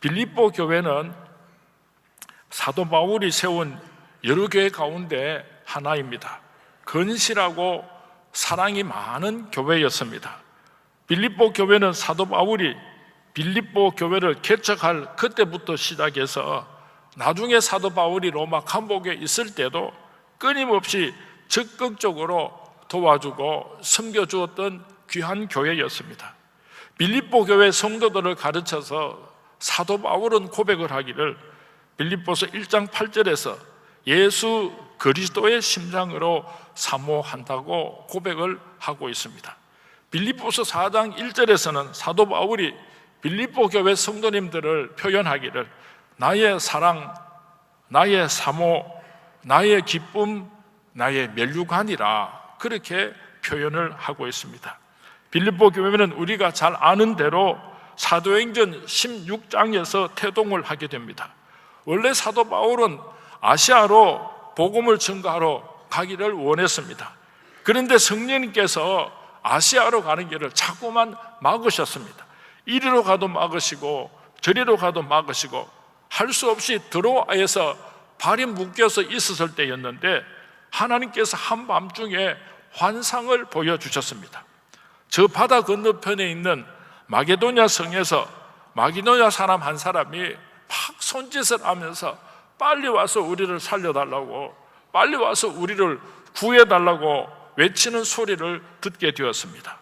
빌립보 교회는 사도 바울이 세운 여러 교회 가운데 하나입니다. 건실하고 사랑이 많은 교회였습니다. 빌립보 교회는 사도 바울이 빌립보 교회를 개척할 그때부터 시작해서 나중에 사도 바울이 로마 감옥에 있을 때도 끊임없이 적극적으로 도와주고 섬겨주었던 귀한 교회였습니다. 빌립보 교회 성도들을 가르쳐서 사도 바울은 고백을 하기를 빌립보서 1장 8절에서 예수 그리스도의 심장으로 사모한다고 고백을 하고 있습니다. 빌립보서 4장 1절에서는 사도 바울이 빌립보 교회 성도님들을 표현하기를 나의 사랑, 나의 사모, 나의 기쁨, 나의 면류관이라 그렇게 표현을 하고 있습니다. 빌립보 교회는 우리가 잘 아는 대로 사도행전 16장에서 태동을 하게 됩니다. 원래 사도 바울은 아시아로 복음을 전가하러 가기를 원했습니다. 그런데 성령님께서 아시아로 가는 길을 자꾸만 막으셨습니다. 이리로 가도 막으시고 저리로 가도 막으시고 할 수 없이 드로아에서 발이 묶여서 있었을 때였는데 하나님께서 한밤중에 환상을 보여주셨습니다. 저 바다 건너편에 있는 마게도냐 성에서 마게도냐 사람 한 사람이 막 손짓을 하면서 빨리 와서 우리를 살려달라고, 빨리 와서 우리를 구해달라고 외치는 소리를 듣게 되었습니다.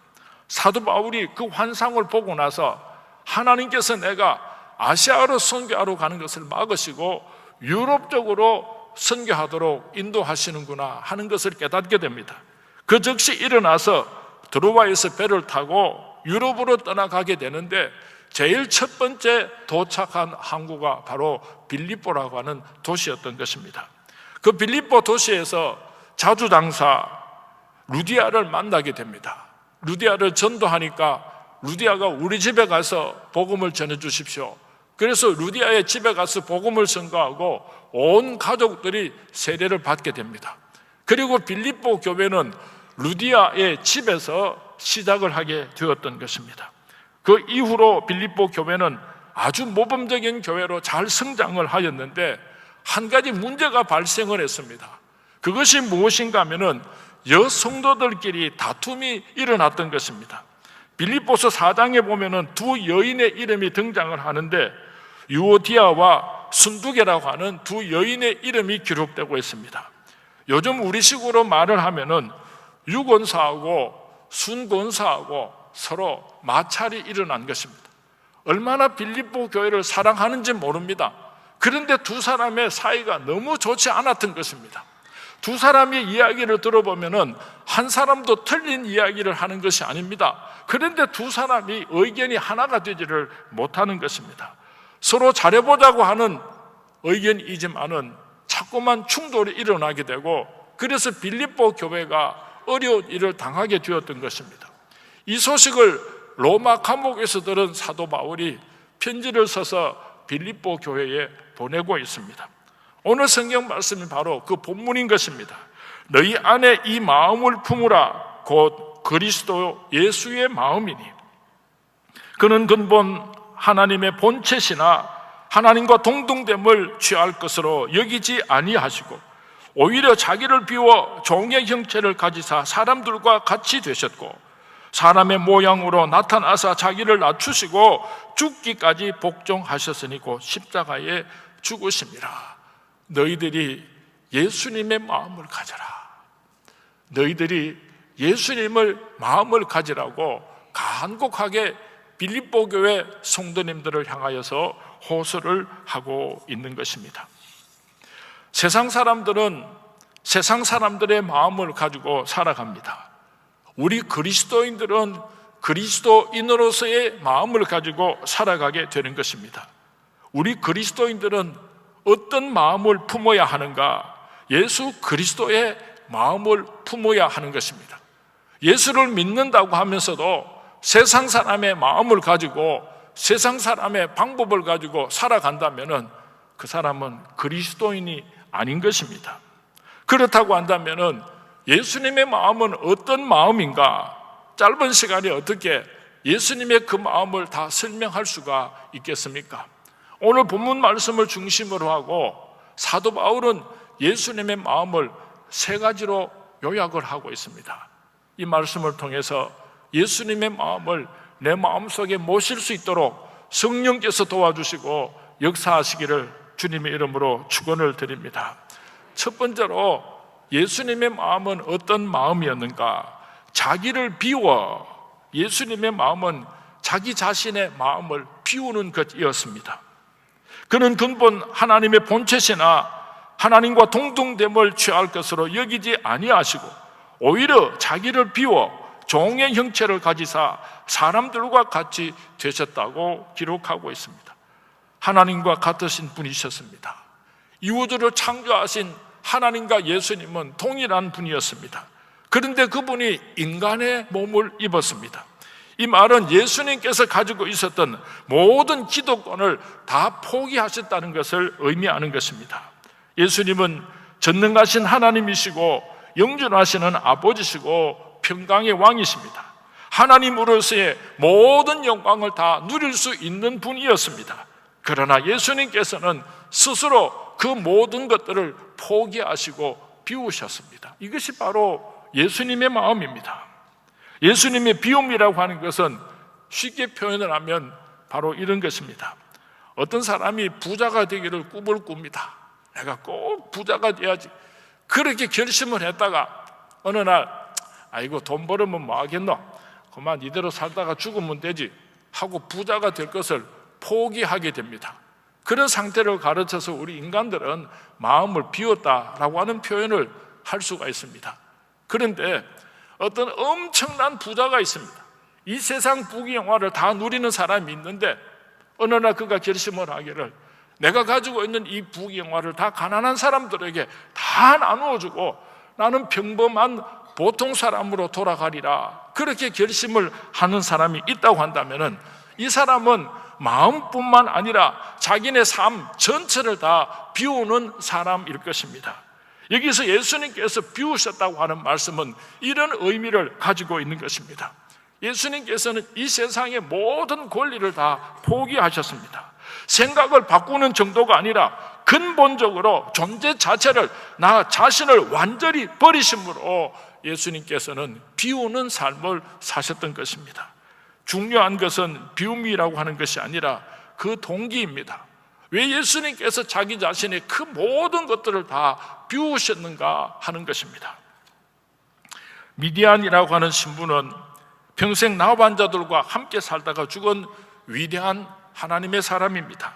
사도 바울이 그 환상을 보고 나서 하나님께서 내가 아시아로 선교하러 가는 것을 막으시고 유럽 쪽으로 선교하도록 인도하시는구나 하는 것을 깨닫게 됩니다. 그 즉시 일어나서 드로아에서 배를 타고 유럽으로 떠나가게 되는데 제일 첫 번째 도착한 항구가 바로 빌립보라고 하는 도시였던 것입니다. 그 빌립보 도시에서 자주장사 루디아를 만나게 됩니다. 루디아를 전도하니까 루디아가 우리 집에 가서 복음을 전해주십시오. 그래서 루디아의 집에 가서 복음을 전가하고 온 가족들이 세례를 받게 됩니다. 그리고 빌립보 교회는 루디아의 집에서 시작을 하게 되었던 것입니다. 그 이후로 빌립보 교회는 아주 모범적인 교회로 잘 성장을 하였는데 한 가지 문제가 발생을 했습니다. 그것이 무엇인가 하면은 여성도들끼리 다툼이 일어났던 것입니다. 빌립보서 4장에 보면은 두 여인의 이름이 등장을 하는데 유오디아와 순두계라고 하는 두 여인의 이름이 기록되고 있습니다. 요즘 우리식으로 말을 하면은 유권사하고 순권사하고 서로 마찰이 일어난 것입니다. 얼마나 빌립보 교회를 사랑하는지 모릅니다. 그런데 두 사람의 사이가 너무 좋지 않았던 것입니다. 두 사람의 이야기를 들어보면은 한 사람도 틀린 이야기를 하는 것이 아닙니다. 그런데 두 사람이 의견이 하나가 되지를 못하는 것입니다. 서로 잘해보자고 하는 의견이지만은 자꾸만 충돌이 일어나게 되고 그래서 빌립보 교회가 어려운 일을 당하게 되었던 것입니다. 이 소식을 로마 감옥에서 들은 사도 바울이 편지를 써서 빌립보 교회에 보내고 있습니다. 오늘 성경 말씀이 바로 그 본문인 것입니다. 너희 안에 이 마음을 품으라 곧 그리스도 예수의 마음이니 그는 근본 하나님의 본체시나 하나님과 동등됨을 취할 것으로 여기지 아니하시고 오히려 자기를 비워 종의 형체를 가지사 사람들과 같이 되셨고 사람의 모양으로 나타나사 자기를 낮추시고 죽기까지 복종하셨으니 곧 십자가에 죽으심이라. 너희들이 예수님의 마음을 가져라. 너희들이 예수님을 마음을 가지라고 간곡하게 빌립보 교회 성도님들을 향하여서 호소를 하고 있는 것입니다. 세상 사람들은 세상 사람들의 마음을 가지고 살아갑니다. 우리 그리스도인들은 그리스도인으로서의 마음을 가지고 살아가게 되는 것입니다. 우리 그리스도인들은 어떤 마음을 품어야 하는가? 예수 그리스도의 마음을 품어야 하는 것입니다. 예수를 믿는다고 하면서도 세상 사람의 마음을 가지고 세상 사람의 방법을 가지고 살아간다면 그 사람은 그리스도인이 아닌 것입니다. 그렇다고 한다면 예수님의 마음은 어떤 마음인가? 짧은 시간에 어떻게 예수님의 그 마음을 다 설명할 수가 있겠습니까? 오늘 본문 말씀을 중심으로 하고 사도 바울은 예수님의 마음을 세 가지로 요약을 하고 있습니다. 이 말씀을 통해서 예수님의 마음을 내 마음속에 모실 수 있도록 성령께서 도와주시고 역사하시기를 주님의 이름으로 축원을 드립니다. 첫 번째로 예수님의 마음은 어떤 마음이었는가? 자기를 비워, 예수님의 마음은 자기 자신의 마음을 비우는 것이었습니다. 그는 근본 하나님의 본체시나 하나님과 동등됨을 취할 것으로 여기지 아니하시고 오히려 자기를 비워 종의 형체를 가지사 사람들과 같이 되셨다고 기록하고 있습니다. 하나님과 같으신 분이셨습니다. 이 우주를 창조하신 하나님과 예수님은 동일한 분이었습니다. 그런데 그분이 인간의 몸을 입었습니다. 이 말은 예수님께서 가지고 있었던 모든 기도권을 다 포기하셨다는 것을 의미하는 것입니다. 예수님은 전능하신 하나님이시고 영존하시는 아버지시고 평강의 왕이십니다. 하나님으로서의 모든 영광을 다 누릴 수 있는 분이었습니다. 그러나 예수님께서는 스스로 그 모든 것들을 포기하시고 비우셨습니다. 이것이 바로 예수님의 마음입니다. 예수님의 비움이라고 하는 것은 쉽게 표현을 하면 바로 이런 것입니다. 어떤 사람이 부자가 되기를 꿈을 꿉니다. 내가 꼭 부자가 돼야지, 그렇게 결심을 했다가 어느 날 아이고 돈 벌으면 뭐 하겠노, 그만 이대로 살다가 죽으면 되지 하고 부자가 될 것을 포기하게 됩니다. 그런 상태를 가르쳐서 우리 인간들은 마음을 비웠다라고 하는 표현을 할 수가 있습니다. 그런데 어떤 엄청난 부자가 있습니다. 이 세상 부귀영화를 다 누리는 사람이 있는데 어느 날 그가 결심을 하기를 내가 가지고 있는 이 부귀영화를 다 가난한 사람들에게 다 나누어주고 나는 평범한 보통 사람으로 돌아가리라, 그렇게 결심을 하는 사람이 있다고 한다면 이 사람은 마음뿐만 아니라 자기네 삶 전체를 다 비우는 사람일 것입니다. 여기서 예수님께서 비우셨다고 하는 말씀은 이런 의미를 가지고 있는 것입니다. 예수님께서는 이 세상의 모든 권리를 다 포기하셨습니다. 생각을 바꾸는 정도가 아니라 근본적으로 존재 자체를, 나 자신을 완전히 버리심으로 예수님께서는 비우는 삶을 사셨던 것입니다. 중요한 것은 비움이라고 하는 것이 아니라 그 동기입니다. 왜 예수님께서 자기 자신의 그 모든 것들을 다 비우셨는가 하는 것입니다. 미디안이라고 하는 신부는 평생 나환자들과 함께 살다가 죽은 위대한 하나님의 사람입니다.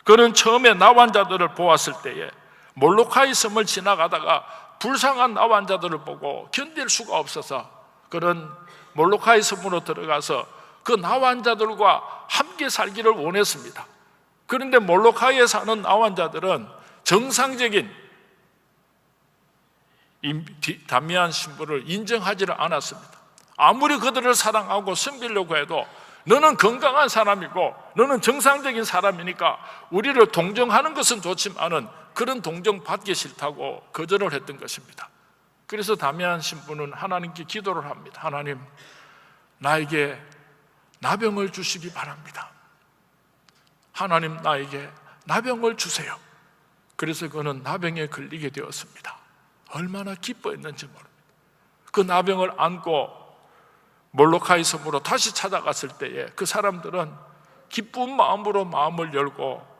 그는 처음에 나환자들을 보았을 때에 몰로카이 섬을 지나가다가 불쌍한 나환자들을 보고 견딜 수가 없어서 그는 몰로카이 섬으로 들어가서 그 나환자들과 함께 살기를 원했습니다. 그런데 몰로카이에 사는 나환자들은 정상적인 다미안 신부를 인정하지를 않았습니다. 아무리 그들을 사랑하고 섬기려고 해도 너는 건강한 사람이고 너는 정상적인 사람이니까 우리를 동정하는 것은 좋지만은 그런 동정 받기 싫다고 거절을 했던 것입니다. 그래서 다미안 신부는 하나님께 기도를 합니다. 하나님, 나에게 나병을 주시기 바랍니다. 하나님, 나에게 나병을 주세요. 그래서 그는 나병에 걸리게 되었습니다. 얼마나 기뻐했는지 모릅니다. 그 나병을 안고 몰로카이 섬으로 다시 찾아갔을 때에 그 사람들은 기쁜 마음으로 마음을 열고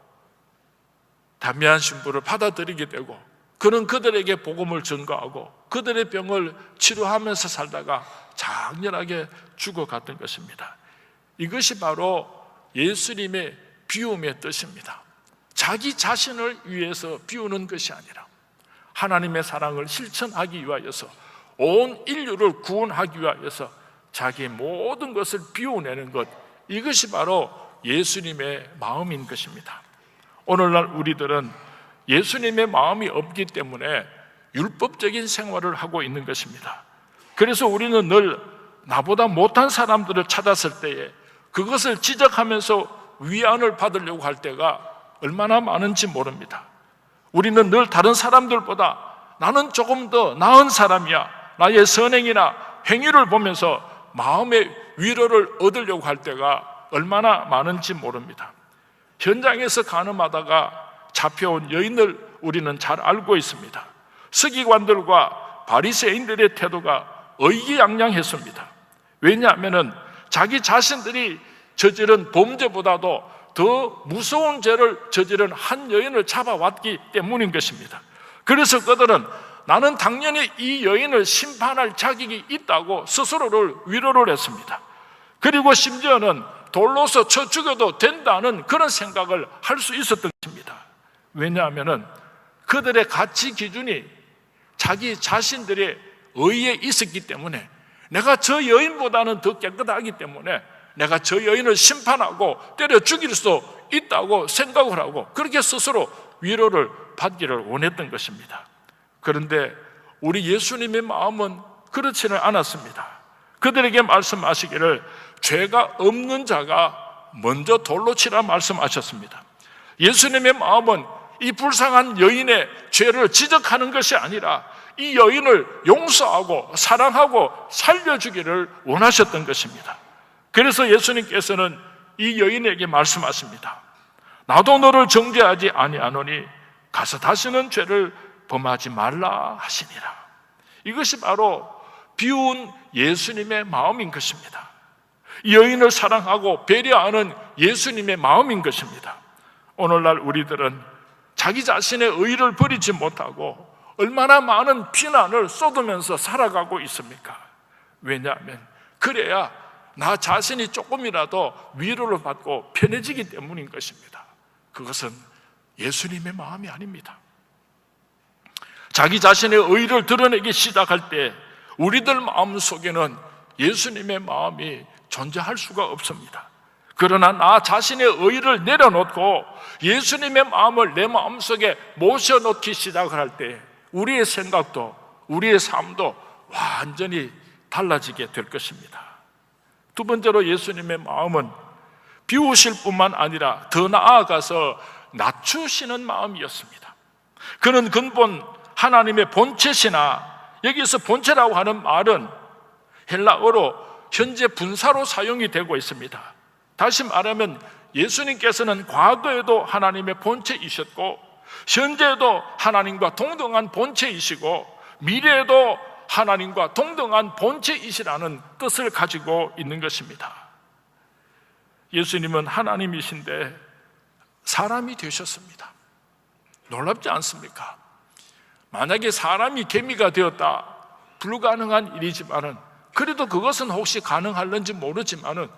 다미안 신부를 받아들이게 되고 그는 그들에게 복음을 전가하고 그들의 병을 치료하면서 살다가 장렬하게 죽어갔던 것입니다. 이것이 바로 예수님의 비움의 뜻입니다. 자기 자신을 위해서 비우는 것이 아니라 하나님의 사랑을 실천하기 위하여서 온 인류를 구원하기 위하여서 자기 모든 것을 비워내는 것, 이것이 바로 예수님의 마음인 것입니다. 오늘날 우리들은 예수님의 마음이 없기 때문에 율법적인 생활을 하고 있는 것입니다. 그래서 우리는 늘 나보다 못한 사람들을 찾았을 때에 그것을 지적하면서 위안을 받으려고 할 때가 얼마나 많은지 모릅니다. 우리는 늘 다른 사람들보다 나는 조금 더 나은 사람이야, 나의 선행이나 행위를 보면서 마음의 위로를 얻으려고 할 때가 얼마나 많은지 모릅니다. 현장에서 간음하다가 잡혀온 여인을 우리는 잘 알고 있습니다. 서기관들과 바리새인들의 태도가 의기양양했습니다. 왜냐하면 자기 자신들이 저지른 범죄보다도 더 무서운 죄를 저지른 한 여인을 잡아왔기 때문인 것입니다. 그래서 그들은 나는 당연히 이 여인을 심판할 자격이 있다고 스스로를 위로를 했습니다. 그리고 심지어는 돌로서 쳐 죽여도 된다는 그런 생각을 할 수 있었던 것입니다. 왜냐하면 그들의 가치 기준이 자기 자신들의 의에 있었기 때문에, 내가 저 여인보다는 더 깨끗하기 때문에 내가 저 여인을 심판하고 때려 죽일 수 있다고 생각을 하고 그렇게 스스로 위로를 받기를 원했던 것입니다. 그런데 우리 예수님의 마음은 그렇지는 않았습니다. 그들에게 말씀하시기를 죄가 없는 자가 먼저 돌로 치라 말씀하셨습니다. 예수님의 마음은 이 불쌍한 여인의 죄를 지적하는 것이 아니라 이 여인을 용서하고 사랑하고 살려주기를 원하셨던 것입니다. 그래서 예수님께서는 이 여인에게 말씀하십니다. 나도 너를 정죄하지 아니하노니 가서 다시는 죄를 범하지 말라 하시니라. 이것이 바로 비운 예수님의 마음인 것입니다. 이 여인을 사랑하고 배려하는 예수님의 마음인 것입니다. 오늘날 우리들은 자기 자신의 의를 버리지 못하고 얼마나 많은 비난을 쏟으면서 살아가고 있습니까? 왜냐하면 그래야 나 자신이 조금이라도 위로를 받고 편해지기 때문인 것입니다. 그것은 예수님의 마음이 아닙니다. 자기 자신의 의를 드러내기 시작할 때 우리들 마음속에는 예수님의 마음이 존재할 수가 없습니다. 그러나 나 자신의 의를 내려놓고 예수님의 마음을 내 마음속에 모셔놓기 시작을 할 때 우리의 생각도 우리의 삶도 완전히 달라지게 될 것입니다. 두 번째로 예수님의 마음은 비우실 뿐만 아니라 더 나아가서 낮추시는 마음이었습니다. 그는 근본 하나님의 본체시나, 여기서 본체라고 하는 말은 헬라어로 현재 분사로 사용이 되고 있습니다. 다시 말하면 예수님께서는 과거에도 하나님의 본체이셨고 현재에도 하나님과 동등한 본체이시고 미래에도 하나님과 동등한 본체이시라는 뜻을 가지고 있는 것입니다. 예수님은 하나님이신데 사람이 되셨습니다. 놀랍지 않습니까? 만약에 사람이 개미가 되었다, 불가능한 일이지만은, 그래도 그것은 혹시 가능할는지 모르지만은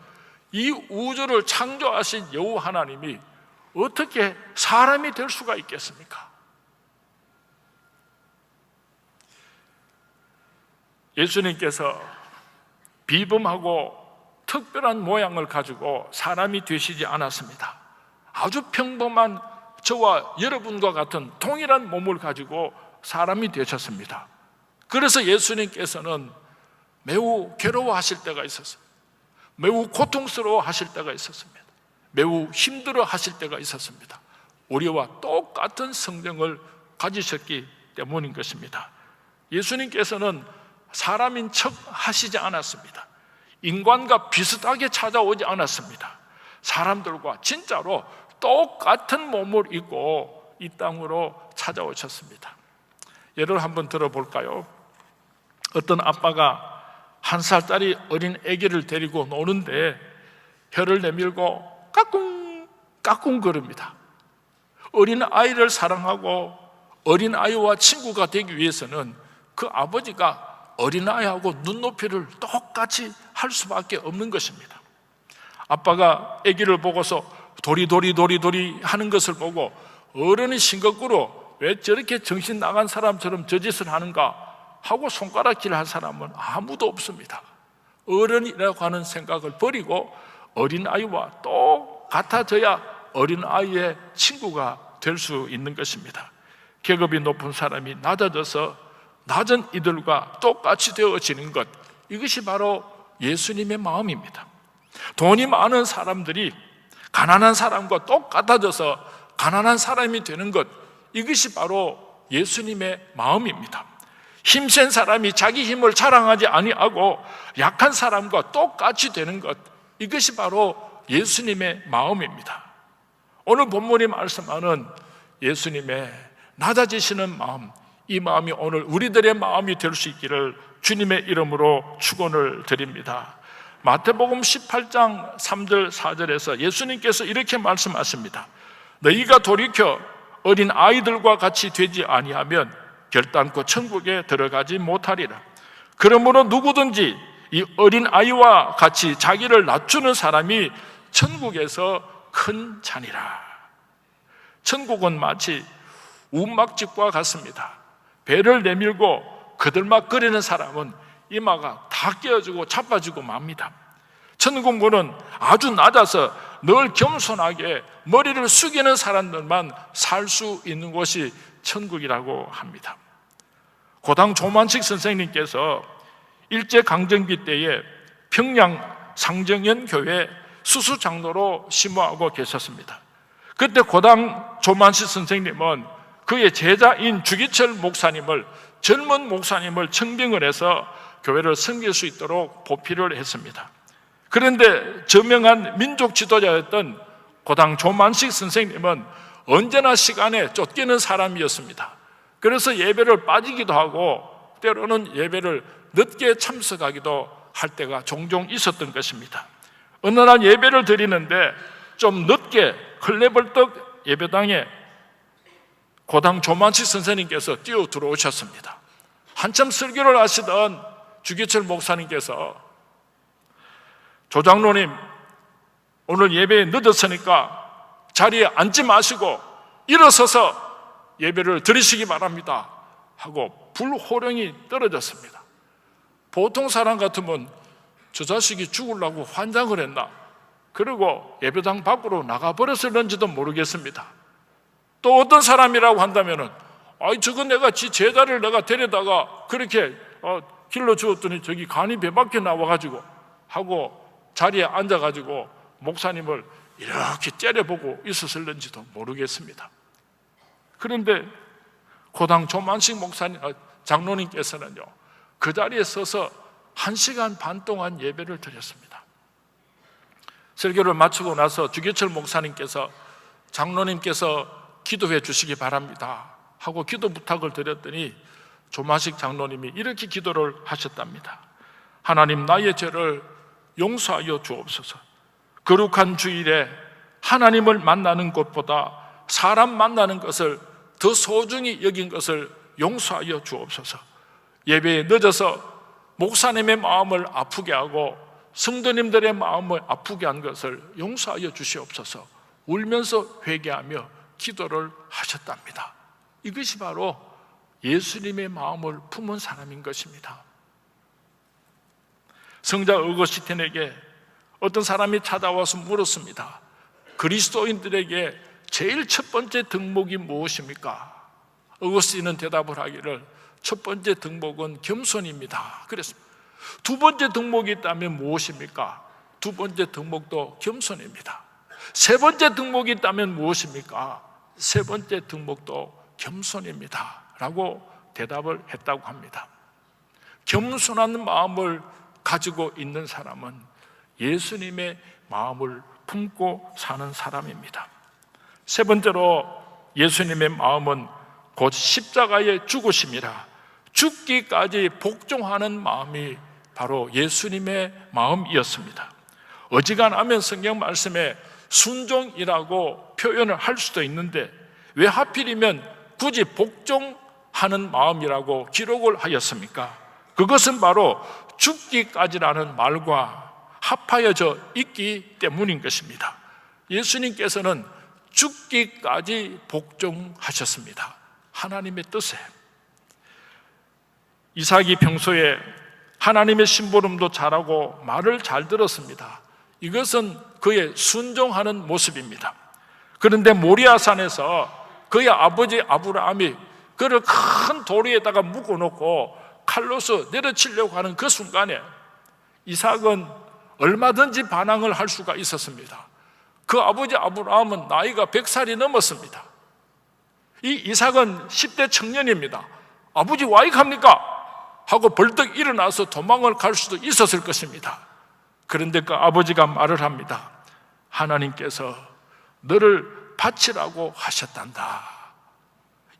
이 우주를 창조하신 여호와 하나님이 어떻게 사람이 될 수가 있겠습니까? 예수님께서 비범하고 특별한 모양을 가지고 사람이 되시지 않았습니다. 아주 평범한 저와 여러분과 같은 동일한 몸을 가지고 사람이 되셨습니다. 그래서 예수님께서는 매우 괴로워하실 때가 있었습니다. 매우 고통스러워하실 때가 있었습니다. 매우 힘들어 하실 때가 있었습니다. 우리와 똑같은 성정을 가지셨기 때문인 것입니다. 예수님께서는 사람인 척 하시지 않았습니다. 인간과 비슷하게 찾아오지 않았습니다. 사람들과 진짜로 똑같은 몸을 입고 이 땅으로 찾아오셨습니다. 예를 한번 들어볼까요? 어떤 아빠가 1살짜리 어린 아기를 데리고 노는데 혀를 내밀고 까꿍 까꿍 거립니다. 어린 아이를 사랑하고 어린 아이와 친구가 되기 위해서는 그 아버지가 어린 아이하고 눈높이를 똑같이 할 수밖에 없는 것입니다. 아빠가 아기를 보고서 도리도리 하는 것을 보고 어른이 싱겁고로 왜 저렇게 정신 나간 사람처럼 저 짓을 하는가 하고 손가락질 한 사람은 아무도 없습니다. 어른이라고 하는 생각을 버리고 어린아이와 똑같아져야 어린아이의 친구가 될 수 있는 것입니다. 계급이 높은 사람이 낮아져서 낮은 이들과 똑같이 되어지는 것, 이것이 바로 예수님의 마음입니다. 돈이 많은 사람들이 가난한 사람과 똑같아져서 가난한 사람이 되는 것, 이것이 바로 예수님의 마음입니다. 힘센 사람이 자기 힘을 자랑하지 아니하고 약한 사람과 똑같이 되는 것, 이것이 바로 예수님의 마음입니다. 오늘 본문이 말씀하는 예수님의 낮아지시는 마음, 이 마음이 오늘 우리들의 마음이 될 수 있기를 주님의 이름으로 축원을 드립니다. 마태복음 18장 3절 4절에서 예수님께서 이렇게 말씀하십니다. 너희가 돌이켜 어린 아이들과 같이 되지 아니하면 결단코 천국에 들어가지 못하리라. 그러므로 누구든지 이 어린 아이와 같이 자기를 낮추는 사람이 천국에서 큰 자니라. 천국은 마치 움막집과 같습니다. 배를 내밀고 그들막거리는 사람은 이마가 다 깨어지고 자빠지고 맙니다. 천국 문은 아주 낮아서 늘 겸손하게 머리를 숙이는 사람들만 살 수 있는 곳이 천국이라고 합니다. 고당 조만식 선생님께서 일제강점기 때에 평양 상정연 교회 수수장로로 심호하고 계셨습니다. 그때 고당 조만식 선생님은 그의 제자인 주기철 목사님을, 젊은 목사님을 청빙을 해서 교회를 섬길 수 있도록 보필을 했습니다. 그런데 저명한 민족 지도자였던 고당 조만식 선생님은 언제나 시간에 쫓기는 사람이었습니다. 그래서 예배를 빠지기도 하고 때로는 예배를 늦게 참석하기도 할 때가 종종 있었던 것입니다. 어느 날 예배를 드리는데 좀 늦게 헐레벌떡 예배당에 고당 조만식 선생님께서 뛰어 들어오셨습니다. 한참 설교를 하시던 주기철 목사님께서 조장로님, 오늘 예배에 늦었으니까 자리에 앉지 마시고 일어서서 예배를 드리시기 바랍니다 하고 불호령이 떨어졌습니다. 보통 사람 같으면 저 자식이 죽으려고 환장을 했나, 그리고 예배당 밖으로 나가버렸을는지도 모르겠습니다. 또 어떤 사람이라고 한다면은 저건 내가 지 제자를 내가 데려다가 그렇게 길러주었더니 저기 간이 배 밖에 나와가지고 하고 자리에 앉아가지고 목사님을 이렇게 째려보고 있었을는지도 모르겠습니다. 그런데 고당 조만식 장로님께서는요, 그 자리에 서서 1시간 반 동안 예배를 드렸습니다. 설교를 마치고 나서 주기철 목사님께서 장로님께서 기도해 주시기 바랍니다 하고 기도 부탁을 드렸더니 조만식 장로님이 이렇게 기도를 하셨답니다. 하나님, 나의 죄를 용서하여 주옵소서. 거룩한 주일에 하나님을 만나는 것보다 사람 만나는 것을 더 소중히 여긴 것을 용서하여 주옵소서. 예배에 늦어서 목사님의 마음을 아프게 하고 성도님들의 마음을 아프게 한 것을 용서하여 주시옵소서. 울면서 회개하며 기도를 하셨답니다. 이것이 바로 예수님의 마음을 품은 사람인 것입니다. 성자 어거스틴에게 어떤 사람이 찾아와서 물었습니다. 그리스도인들에게 제일 첫 번째 덕목이 무엇입니까? 어거스틴은 대답을 하기를 첫 번째 덕목은 겸손입니다. 그랬습니다. 두 번째 덕목이 있다면 무엇입니까? 두 번째 덕목도 겸손입니다. 세 번째 덕목이 있다면 무엇입니까? 세 번째 덕목도 겸손입니다 라고 대답을 했다고 합니다. 겸손한 마음을 가지고 있는 사람은 예수님의 마음을 품고 사는 사람입니다. 세 번째로 예수님의 마음은 곧 십자가의 죽으심이라 죽기까지 복종하는 마음이 바로 예수님의 마음이었습니다. 어지간하면 성경 말씀에 순종이라고 표현을 할 수도 있는데 왜 하필이면 굳이 복종하는 마음이라고 기록을 하였습니까? 그것은 바로 죽기까지라는 말과 합하여져 있기 때문인 것입니다. 예수님께서는 죽기까지 복종하셨습니다. 하나님의 뜻에. 이삭이 평소에 하나님의 심부름도 잘하고 말을 잘 들었습니다. 이것은 그의 순종하는 모습입니다. 그런데 모리아산에서 그의 아버지 아브라함이 그를 큰 도리에다가 묶어놓고 칼로서 내려치려고 하는 그 순간에 이삭은 얼마든지 반항을 할 수가 있었습니다. 그 아버지 아브라함은 나이가 100살이 넘었습니다. 이 이삭은 10대 청년입니다. 아버지 와이 갑니까? 하고 벌떡 일어나서 도망을 갈 수도 있었을 것입니다. 그런데 그 아버지가 말을 합니다. 하나님께서 너를 바치라고 하셨단다.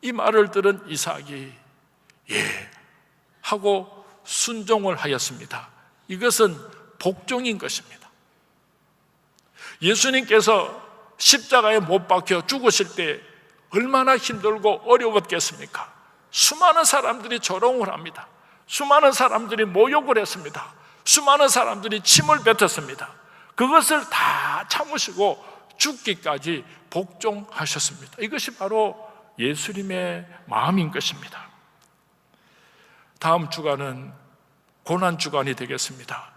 이 말을 들은 이삭이 예 하고 순종을 하였습니다. 이것은 복종인 것입니다. 예수님께서 십자가에 못 박혀 죽으실 때 얼마나 힘들고 어려웠겠습니까? 수많은 사람들이 조롱을 합니다. 수많은 사람들이 모욕을 했습니다. 수많은 사람들이 침을 뱉었습니다. 그것을 다 참으시고 죽기까지 복종하셨습니다. 이것이 바로 예수님의 마음인 것입니다. 다음 주간은 고난 주간이 되겠습니다.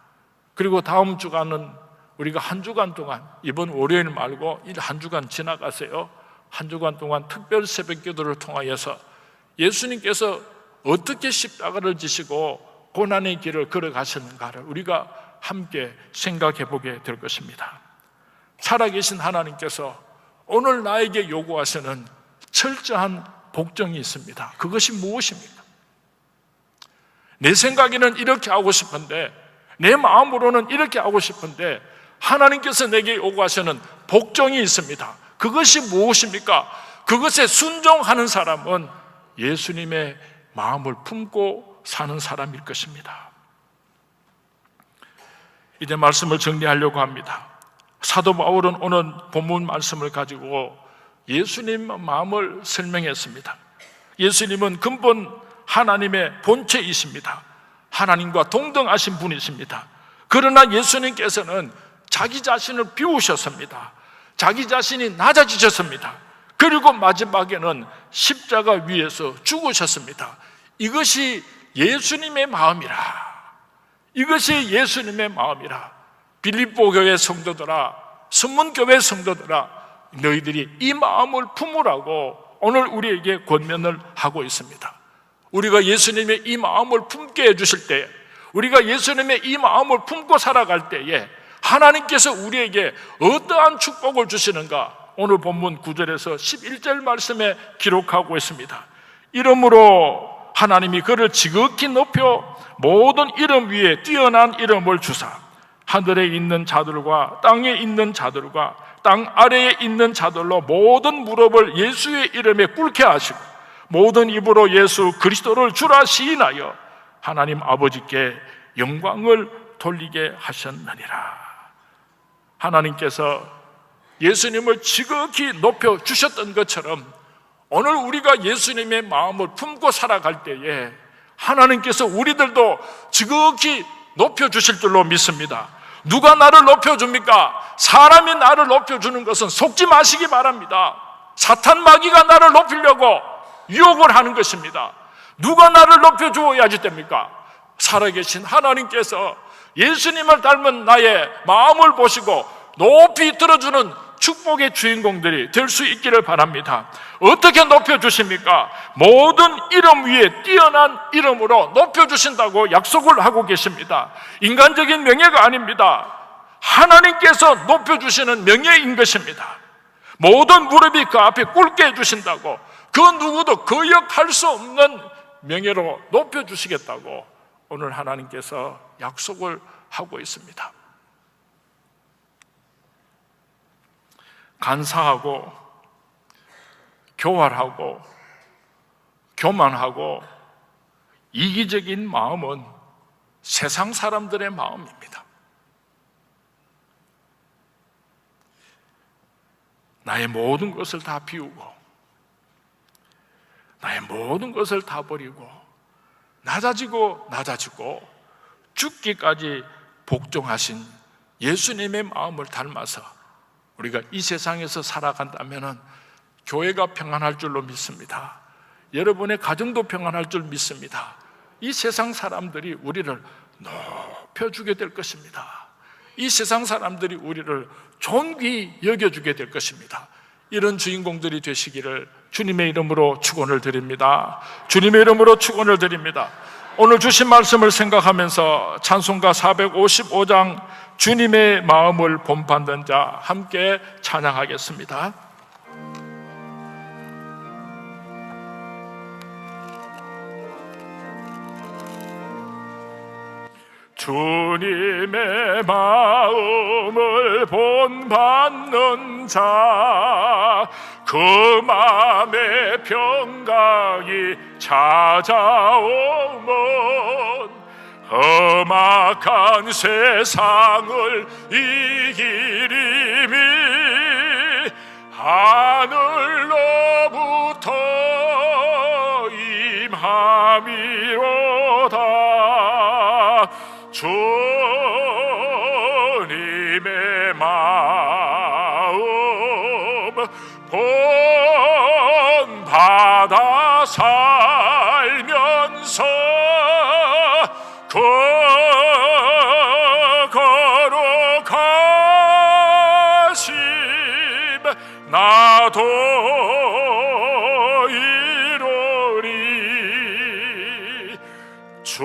그리고 다음 주간은 우리가 한 주간 동안, 이번 월요일 말고 이 한 주간 지나가세요. 한 주간 동안 특별 새벽 기도를 통하여서 예수님께서 어떻게 십자가를 지시고 고난의 길을 걸어가셨는가를 우리가 함께 생각해 보게 될 것입니다. 살아계신 하나님께서 오늘 나에게 요구하시는 철저한 복종이 있습니다. 그것이 무엇입니까? 내 생각에는 이렇게 하고 싶은데, 내 마음으로는 이렇게 하고 싶은데 하나님께서 내게 요구하시는 복종이 있습니다. 그것이 무엇입니까? 그것에 순종하는 사람은 예수님의 마음을 품고 사는 사람일 것입니다. 이제 말씀을 정리하려고 합니다. 사도 바울은 오늘 본문 말씀을 가지고 예수님 마음을 설명했습니다. 예수님은 근본 하나님의 본체이십니다. 하나님과 동등하신 분이십니다. 그러나 예수님께서는 자기 자신을 비우셨습니다. 자기 자신이 낮아지셨습니다. 그리고 마지막에는 십자가 위에서 죽으셨습니다. 이것이 예수님의 마음이라. 이것이 예수님의 마음이라. 빌립보 교회 성도들아, 순문교회 성도들아, 너희들이 이 마음을 품으라고 오늘 우리에게 권면을 하고 있습니다. 우리가 예수님의 이 마음을 품게 해주실 때, 우리가 예수님의 이 마음을 품고 살아갈 때에 하나님께서 우리에게 어떠한 축복을 주시는가, 오늘 본문 9절에서 11절 말씀에 기록하고 있습니다. 이름으로 하나님이 그를 지극히 높여 모든 이름 위에 뛰어난 이름을 주사 하늘에 있는 자들과 땅에 있는 자들과 땅 아래에 있는 자들로 모든 무릎을 예수의 이름에 꿇게 하시고 모든 입으로 예수 그리스도를 주라 시인하여 하나님 아버지께 영광을 돌리게 하셨느니라. 하나님께서 예수님을 지극히 높여 주셨던 것처럼 오늘 우리가 예수님의 마음을 품고 살아갈 때에 하나님께서 우리들도 지극히 높여주실 줄로 믿습니다. 누가 나를 높여줍니까? 사람이 나를 높여주는 것은 속지 마시기 바랍니다. 사탄 마귀가 나를 높이려고 유혹을 하는 것입니다. 누가 나를 높여주어야지 됩니까? 살아계신 하나님께서 예수님을 닮은 나의 마음을 보시고 높이 들어주는 축복의 주인공들이 될 수 있기를 바랍니다. 어떻게 높여주십니까? 모든 이름 위에 뛰어난 이름으로 높여주신다고 약속을 하고 계십니다. 인간적인 명예가 아닙니다. 하나님께서 높여주시는 명예인 것입니다. 모든 무릎이 그 앞에 꿇게 해주신다고, 그 누구도 거역할 수 없는 명예로 높여주시겠다고 오늘 하나님께서 약속을 하고 있습니다. 간사하고 교활하고 교만하고 이기적인 마음은 세상 사람들의 마음입니다. 나의 모든 것을 다 비우고 나의 모든 것을 다 버리고 낮아지고 죽기까지 복종하신 예수님의 마음을 닮아서 우리가 이 세상에서 살아간다면 교회가 평안할 줄로 믿습니다. 여러분의 가정도 평안할 줄 믿습니다. 이 세상 사람들이 우리를 높여주게 될 것입니다. 이 세상 사람들이 우리를 존귀 여겨주게 될 것입니다. 이런 주인공들이 되시기를 주님의 이름으로 축원을 드립니다. 주님의 이름으로 축원을 드립니다. 오늘 주신 말씀을 생각하면서 찬송가 455장 주님의 마음을 본받는 자 함께 찬양하겠습니다. 주님의 마음을 본받는 자, 그 맘에 평강이 찾아오면 험악한 세상을 이기리니 하늘로부터 임함이로다. 주님의 마음 본받아 살면서 거룩하심 나도 이루리. 주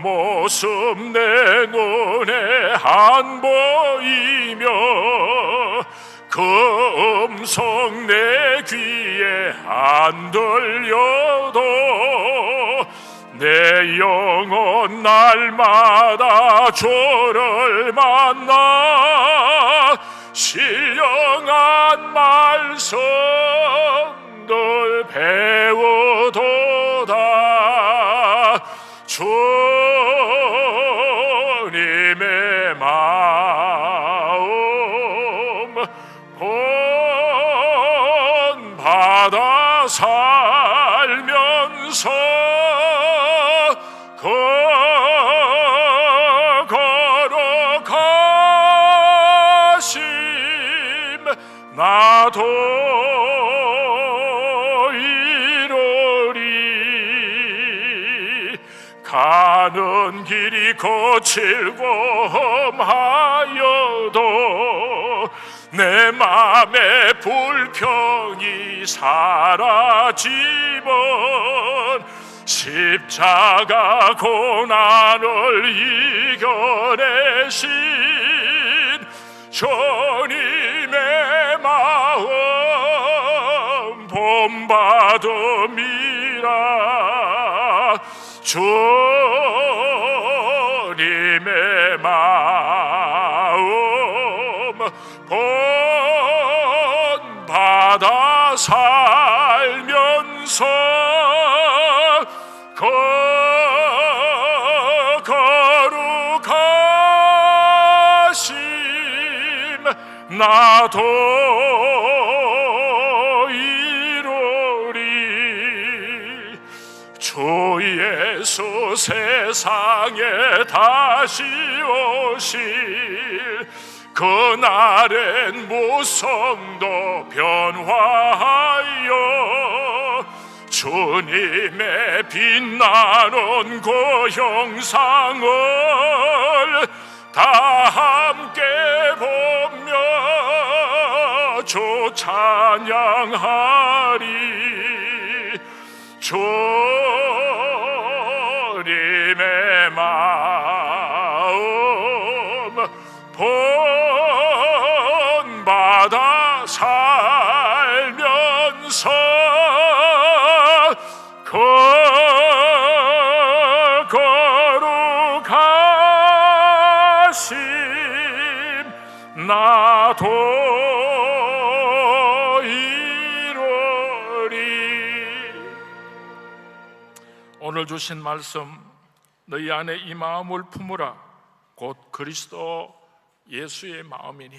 모습 내 눈에 안 보이며 그 음성 내 귀에 안 들려도 내 영혼 날마다 주를 만나 신령한 말씀들 배우도다. 주님의 마음 본받아 살면서 거룩하심 나도 이루리. 가는 길이 거칠고 험하여도 내 맘에 불평이 사라지면 십자가 고난을 이겨내신 주님의 마음 본받음이라. 주님의 마음 본받아 살면서 거룩하심 나도 이루리. 주 예수 세상에 다시 오실 그날엔 무성도 변화하여 주님의 빛나는 그 형상을 다 함께 보며 주 찬양하리. 주님의 마음 본받아 살면서 거룩하심 나도 이루리. 오늘 주신 말씀, 너희 안에 이 마음을 품으라 곧 그리스도 예수의 마음이니